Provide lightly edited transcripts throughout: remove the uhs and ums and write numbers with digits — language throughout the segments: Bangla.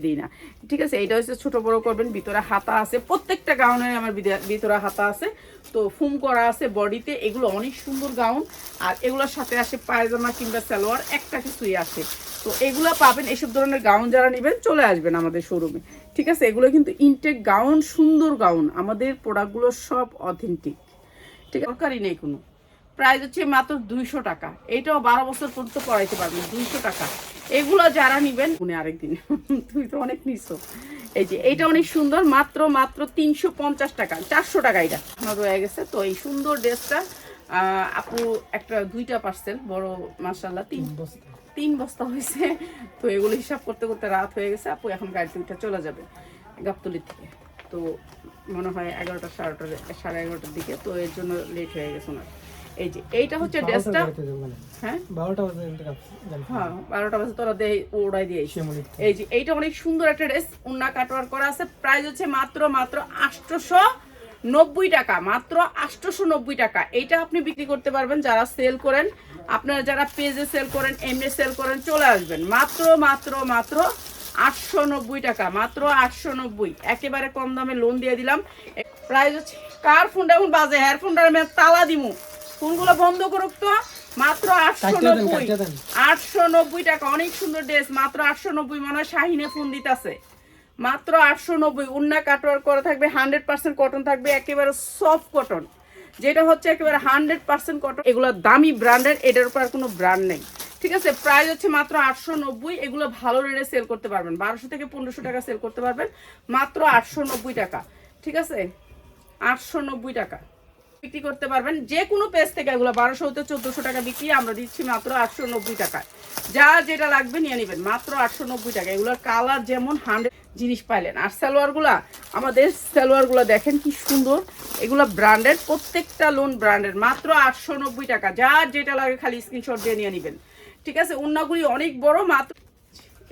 দিই না, ঠিক আছে। এটা হচ্ছে ছোট বড় করবেন, ভিতরে হাতা আছে, প্রত্যেকটা গাউনের আমার ভিতরে হাতা আছে, তো ফুম করা আছে বডিতে। এগুলো অনেক সুন্দর গাউন, আর এগুলোর সাথে আসে পায়জামা কিংবা সালোয়ার, একটা কিছুই আসে। তো এগুলো পাবেন, এসব ধরনের গাউন যারা নেবেন চলে আসবেন আমাদের শোরুমে, ঠিক আছে। এগুলো কিন্তু ইনটেক গাউন, সুন্দর গাউন, আমাদের প্রোডাক্টগুলো সব অথেন্টিক, ঠিক আছে, দরকারই নেই কোনো। প্রাইস হচ্ছে মাত্র 200 টাকা। এইটাও 12 বছর পর্যন্ত পড়াইতে পারবেন, 200 টাকা। এগুলো যারা নিবেন উনি আরেকদিন তুমি তো অনেক নিছো। এই যে এইটা অনেক সুন্দর, মাত্র 350 টাকা, 400 টাকা এটা আমার রয়ে গেছে। তো এই সুন্দর ড্রেসটা আপু একটা 2টা পার্সেল বড়, মাশাআল্লাহ 3 বস্তা হয়েছে। তো এগুলো হিসাব করতে করতে রাত হয়ে গেছে। আপু এখন গাড়িতে উঠে চলে যাবে গাবতলী থেকে, তো মনে হয় 11টা 11:30 দিকে, তো এর জন্য লেট হয়ে গেছে ওনার। এই যে এইটা হচ্ছে ড্রেসটা, হ্যাঁ 12টা বাজে তোরা ওড়াই দিয়ে। এই যে এইটা অনেক সুন্দর একটা ড্রেস, উন্না কাটওয়ার করা আছে। প্রাইস হচ্ছে মাত্র 890 টাকা, মাত্র 890 টাকা। এইটা আপনি বিক্রি করতে পারবেন যারা সেল করেন, আপনারা যারা পেজে সেল করেন, এমনি সেল করেন, চলে আসবেন। মাত্র 890 টাকা, মাত্র 890, একেবারে কম দামে লোন দিয়ে দিলাম। প্রাইস হচ্ছে, কার ফোনটা এখন বাজে, হেয়ার ফোনটা আমি তালা দিমু, ফোনগুলো বন্ধ করুক তো। মাত্র 890 টাকা, অনেক সুন্দর ড্রেস, মাত্র 890। মনে হয় শাহিনে ফোন দিতেছে। মাত্র 890, উন্না কাটওয়ার করা থাকবে, 100% কটন থাকবে, একেবারে সফট কটন, যেটা হচ্ছে একেবারে 100% কটন। এগুলো দামি ব্র্যান্ডের, এটার উপর কোনো ব্র্যান্ড নেই, ঠিক আছে। প্রাইস হচ্ছে মাত্র 890। এগুলো ভালো রেটে সেল করতে পারবেন, 1200 থেকে 1500 টাকা সেল করতে পারবেন, মাত্র 890 টাকা, ঠিক আছে। 890 টাকা বিক্রি করতে পারবেন যে কোনো পেজ থেকে। এগুলো 1200 হতে 1400 টাকা বিক্রি, আমরা দিচ্ছি মাত্র 890 টাকা। যা যেটা লাগবে নিয়ে নেবেন, মাত্র 890 টাকা। এগুলোর কালার যেমন 100 জিনিস পাইলেন। আর সালোয়ারগুলা, আমাদের সালোয়ারগুলো দেখেন কি সুন্দর, এগুলো ব্র্যান্ডেড, প্রত্যেকটা লোন ব্র্যান্ডেড, মাত্র 890 টাকা। যা যেটা লাগে খালি স্ক্রিনশট দিয়ে নিয়ে নেবেন, ঠিক আছে। উন্নাগুলি অনেক বড়, মাত্র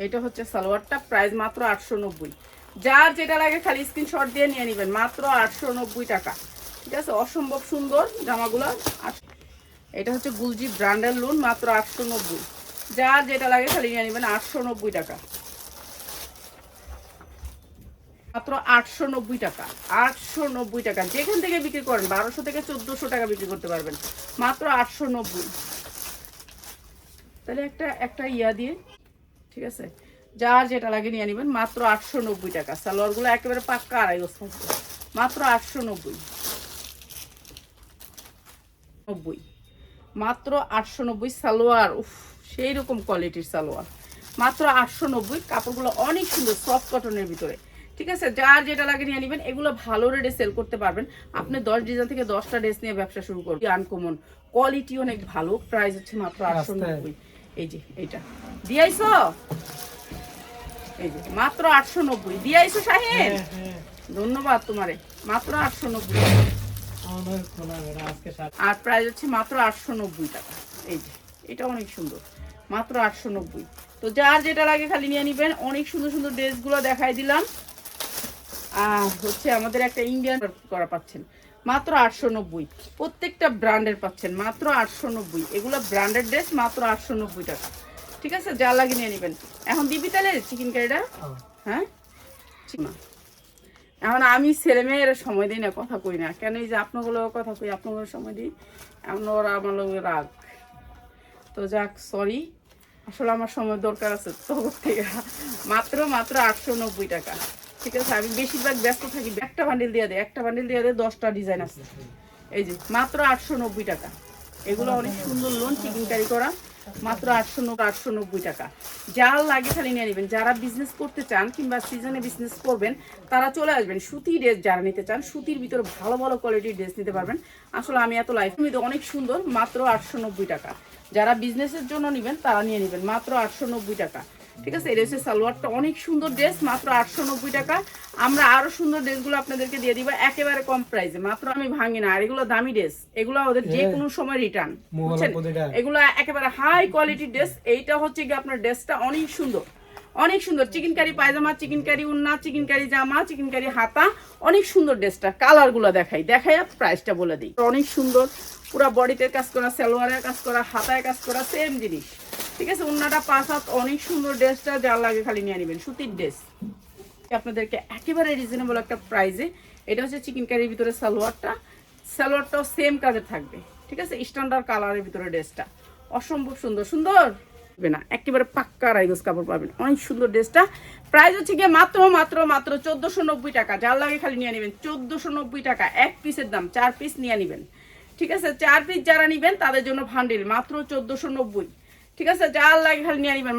এটা হচ্ছে সালোয়ারটা, প্রাইস মাত্র 890। যার যেটা লাগে খালি স্ক্রিনশট দিয়ে নিয়ে নেবেন, মাত্র 890 টাকা, ঠিক আছে। অসম্ভব সুন্দর জামাগুলো। এটা হচ্ছে গুলজি ব্র্যান্ডের লোন, মাত্র 890। যার যেটা লাগে খালি নিয়ে নেবেন, 890 টাকা, মাত্র 890 টাকা, 890 টাকা। যেখান থেকে বিক্রি করেন 1200 থেকে 1400 টাকা বিক্রি করতে পারবেন, মাত্র 890। তাহলে একটা ইয়া দিয়ে, ঠিক আছে, যার যেটা লাগে নিয়ে নেবেন, মাত্র 890 টাকা। সালোয়ারগুলো একেবারে পাক্কা আড়াই গজ থাকবে, মাত্র 890, মাত্র 890 সালোয়ার। উফ, সেই রকম কোয়ালিটির সালোয়ার, মাত্র 890। কাপড়গুলো অনেক সুন্দর, সফট কটনের ভিতরে, ঠিক আছে। যার যেটা লাগে নিয়ে নেবেন। এগুলো ভালো রেটে সেল করতে পারবেন। আপনি 10 ডিজাইন থেকে 10টা ড্রেস নিয়ে ব্যবসা শুরু করবেন, আনকমন কোয়ালিটি, অনেক ভালো। প্রাইস হচ্ছে মাত্র 890। এই যে এইটা দিয়াইছো, এই যে মাত্র 890 দিয়াইছো শাহিন, ধন্যবাদ তোমারে। মাত্র 890, আর প্রাইস হচ্ছে মাত্র 890 টাকা। এই যে এটা অনেক সুন্দর, মাত্র 890। তো যার যেটা লাগে খালি নিয়ে নেবেন। অনেক সুন্দর সুন্দর ড্রেসগুলো দেখাই দিলাম। হচ্ছে আমাদের একটা ইন্ডিয়ান করা পাচ্ছেন, মাত্র 890। প্রত্যেকটা ব্র্যান্ডের পাচ্ছেন, মাত্র 890। এগুলো ব্র্যান্ডেড ড্রেস, মাত্র 890 টাকা, ঠিক আছে। যা লাগে নিয়ে নেবেন। এখন দিবি তাহলে চিকেন কারিটা, হ্যাঁ। এখন আমি ছেলে মেয়ের সময় দিই না, কথা কই না কেন, এই যে আপনাগুলো কথা কই, আপনাগুলো সময় দিই, এমন ওরা আমার লোক রাগ। তো যাক, সরি, আসলে আমার সময় দরকার আছে তো থেকে। মাত্র 890 টাকা, ঠিক আছে। আমি বেশিরভাগ ব্যস্ত থাকি, একটা বান্ডিল দিয়ে দেয়, 10টা ডিজাইন আছে। এই যে মাত্র 890 টাকা। এগুলো অনেক সুন্দর লোন, চিকেন কারি করা, মাত্র 890 টাকা। যার লাগে খালি নিয়ে নেবেন। যারা বিজনেস করতে চান কিংবা সিজনে বিজনেস করবেন, তারা চলে আসবেন। সুতির ড্রেস যারা নিতে চান, সুতির ভিতরে ভালো ভালো কোয়ালিটির ড্রেস নিতে পারবেন। আসলে আমি এত লাইফ অনেক সুন্দর, মাত্র 890 টাকা। যারা বিজনেসের জন্য নেবেন তারা নিয়ে নেবেন, মাত্র 890 টাকা, ঠিক আছে। এই ড্রেসের সালোয়ারটা অনেক সুন্দর ড্রেস, মাত্র 890 টাকা। আমরা আরো সুন্দর ড্রেসগুলো আপনাদেরকে দিয়ে দিব একেবারে কম প্রাইসে, মাত্র। আমি ভাঙি না, আর এগুলো দামি ড্রেস, এগুলো ওদের যে কোনো সময় রিটার্ন, বুঝছেন। এগুলো একেবারে হাই কোয়ালিটির ড্রেস। এইটা হচ্ছে কি আপনার ড্রেসটা অনেক সুন্দর, অনেক সুন্দর। চিকেন কারি পায়জামা, চিকেন কারি উন্না, চিকেন কারি জামা, চিকেন কারি হাতা, অনেক সুন্দর ড্রেসটা। কালারগুলো দেখাই প্রাইসটা বলে দিই। অনেক সুন্দর, পুরো বডিতে কাজ করা, সালোয়ারের কাজ করা, হাতায় কাজ করা, সেম জিনিস, ঠিক আছে, ওন্নাটা 5 হাত, অনেক সুন্দর ড্রেসটা, যার লাগে খালি নিয়ে নেবেন, সুতির ড্রেস আপনাদেরকে একেবারে রিজনেবল একটা প্রাইসে। এটা হচ্ছে চিকেন কারির ভিতরে সালোয়ারটাও সেম কাজের থাকবে, ঠিক আছে, স্ট্যান্ডার্ড কালারের ভিতরে ড্রেসটা অসম্ভব সুন্দর সুন্দর না, একেবারে পাক্কা রাইগস কাপড় পাবেন, অনেক সুন্দর ড্রেসটা। প্রাইস হচ্ছে গিয়ে মাত্র মাত্র মাত্র 1490 টাকা, যার লাগে খালি নিয়ে নেবেন 1490 টাকা, এক পিসের দাম, 4 পিস নিয়ে নেবেন, ঠিক আছে, 4 পিস যারা নেবেন তাদের জন্য ভান্ডিল মাত্র 1490, ঠিক আছে, যার লাগে খালি নিয়ে নেবেন।